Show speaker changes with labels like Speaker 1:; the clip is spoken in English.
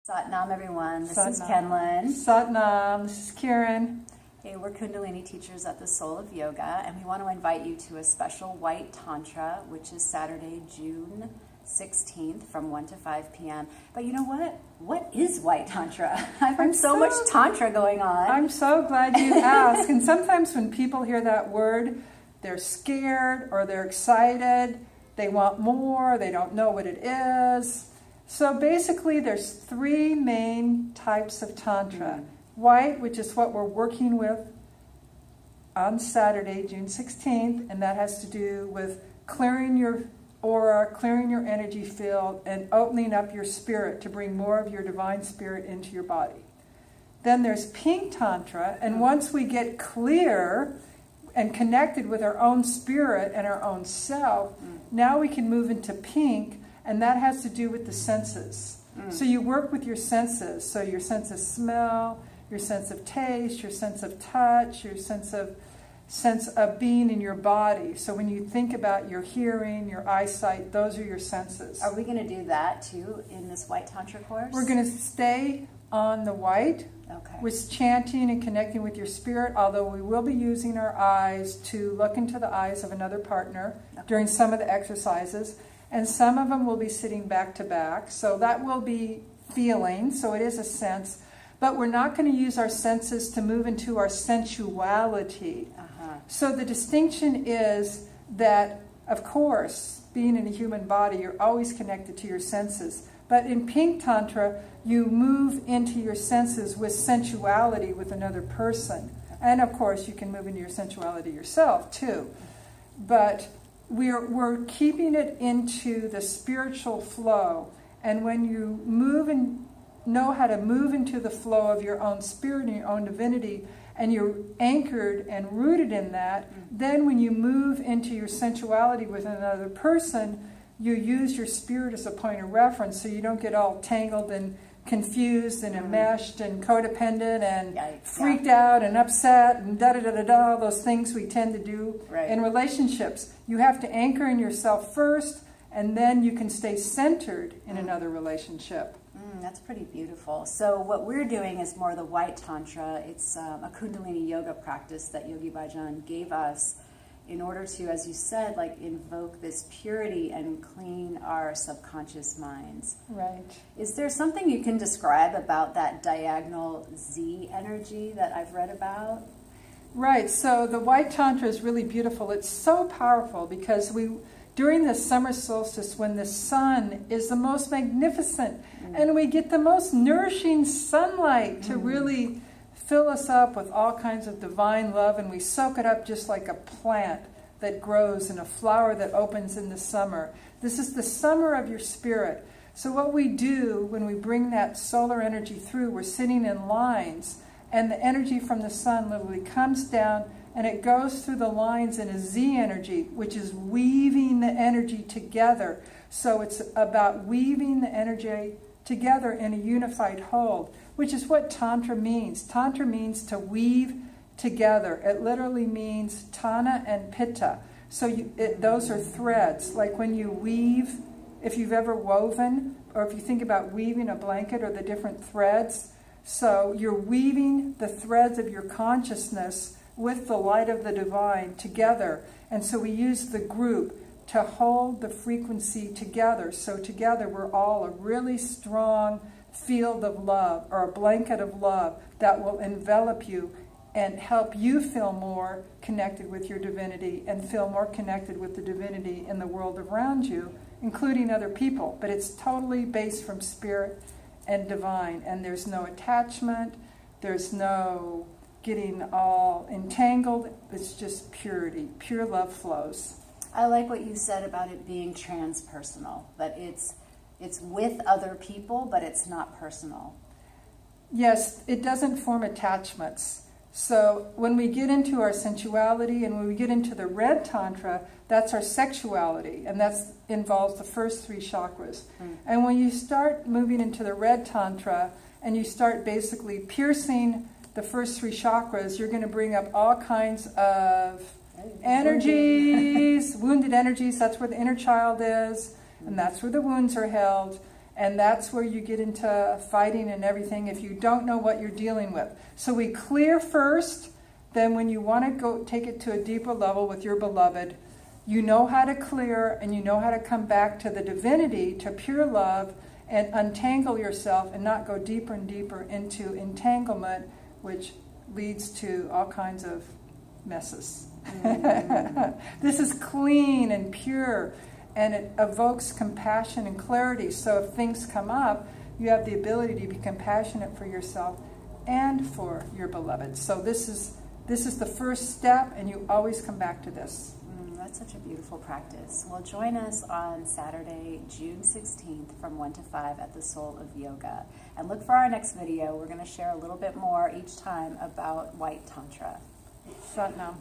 Speaker 1: Satnam, everyone. This is
Speaker 2: Satnam.
Speaker 1: Kenlyn.
Speaker 2: Satnam, this is Karen.
Speaker 1: Hey, we're Kundalini teachers at the Soul of Yoga, and we want to invite you to a special White Tantra, which is Saturday, June 16th from 1 to 5 p.m. But you know what? What is White Tantra? I've heard so much Tantra going on.
Speaker 2: I'm so glad you asked. And sometimes when people hear that word, they're scared or they're excited. They want more. They don't know what it is. So basically, there's three main types of Tantra. White, which is what we're working with on Saturday, June 16th, and that has to do with clearing your aura, clearing your energy field, and opening up your spirit to bring more of your divine spirit into your body. Then there's Pink Tantra, and once we get clear and connected with our own spirit and our own self, now we can move into Pink, and that has to do with the senses. So you work with your senses, so your sense of smell, your sense of taste, your sense of touch, your sense of being in your body. So when you think about your hearing, your eyesight, those are your senses.
Speaker 1: Are we going to do that too in this White Tantra course?
Speaker 2: We're going to stay on the white with chanting and connecting with your spirit, although we will be using our eyes to look into the eyes of another partner during some of the exercises. And some of them will be sitting back to back. So that will be feeling, so it is a sense. But we're not going to use our senses to move into our sensuality. So the distinction is that, of course, being in a human body, you're always connected to your senses. But in Pink Tantra, you move into your senses with sensuality with another person. And of course, you can move into your sensuality yourself, too. But we're keeping it into the spiritual flow. And when you move and know how to move into the flow of your own spirit and your own divinity, and you're anchored and rooted in that, then when you move into your sensuality with another person, you use your spirit as a point of reference so you don't get all tangled and confused and enmeshed and codependent and freaked out and upset and da-da-da-da-da, those things we tend to do in relationships. You have to anchor in yourself first, and then you can stay centered in another relationship.
Speaker 1: That's pretty beautiful. So what we're doing is more the White Tantra. It's a Kundalini yoga practice that Yogi Bhajan gave us in order to, as you said, like invoke this purity and clean our subconscious minds.
Speaker 2: Right.
Speaker 1: Is there something you can describe about that diagonal Z energy that I've read about?
Speaker 2: Right. So the White Tantra is really beautiful. It's so powerful because during the summer solstice, when the sun is the most magnificent and we get the most nourishing sunlight to really fill us up with all kinds of divine love, and we soak it up just like a plant that grows and a flower that opens in the summer. This is the summer of your spirit. So what we do when we bring that solar energy through, we're sitting in lines, and the energy from the sun literally comes down and it goes through the lines in a Z energy, which is weaving the energy together. So it's about weaving the energy together in a unified whole, which is what Tantra means. Tantra means to weave together. It literally means Tana and Pitta. So those are threads. Like when you weave, if you've ever woven, or if you think about weaving a blanket or the different threads, so you're weaving the threads of your consciousness with the light of the divine together. And so we use the group to hold the frequency together. So together we're all a really strong field of love, or a blanket of love that will envelop you and help you feel more connected with your divinity and feel more connected with the divinity in the world around you, including other people. But it's totally based from spirit and divine, and there's no attachment, there's no getting all entangled. It's just purity. Pure love flows.
Speaker 1: I like what you said about it being transpersonal, that it's with other people, but it's not personal.
Speaker 2: Yes, it doesn't form attachments. So when we get into our sensuality and when we get into the red Tantra, that's our sexuality, and that involves the first three chakras. And when you start moving into the red Tantra and you start basically piercing the first three chakras, you're going to bring up all kinds of energies, wounded energies. That's where the inner child is, and that's where the wounds are held. And that's where you get into fighting and everything if you don't know what you're dealing with. So we clear first, then when you want to go take it to a deeper level with your beloved, you know how to clear and you know how to come back to the divinity, to pure love, and untangle yourself and not go deeper and deeper into entanglement, which leads to all kinds of messes. This is clean and pure, and it evokes compassion and clarity. So if things come up, you have the ability to be compassionate for yourself and for your beloved. So this is the first step, and you always come back to this.
Speaker 1: That's such a beautiful practice. Well, join us on Saturday, June 16th from 1 to 5 at the Soul of Yoga. And look for our next video. We're going to share a little bit more each time about White Tantra.
Speaker 2: Satnam.